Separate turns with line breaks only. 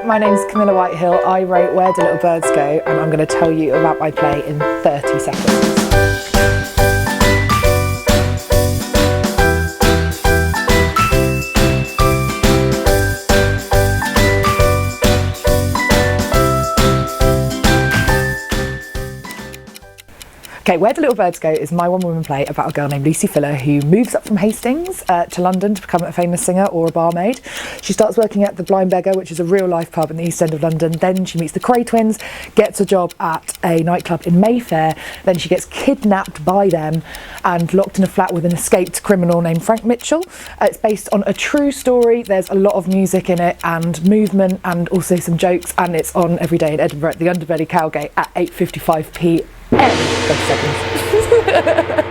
my name's Camilla Whitehill. I wrote Where Do Little Birds Go, and I'm going to tell you about my play in 30 seconds. Okay, Where Do Little Birds Go is my one-woman play about a girl named Lucy Fuller who moves up from Hastings to London to become a famous singer or a barmaid. She starts working at the Blind Beggar, which is a real-life pub in the East End of London. Then she meets the Cray twins, gets a job at a nightclub in Mayfair. Then she gets kidnapped by them and locked in a flat with an escaped criminal named Frank Mitchell. It's based on a true story. There's a lot of music in it and movement and also some jokes, and it's on every day in Edinburgh at the Underbelly Cowgate at 8:55 p.m. 30 seconds.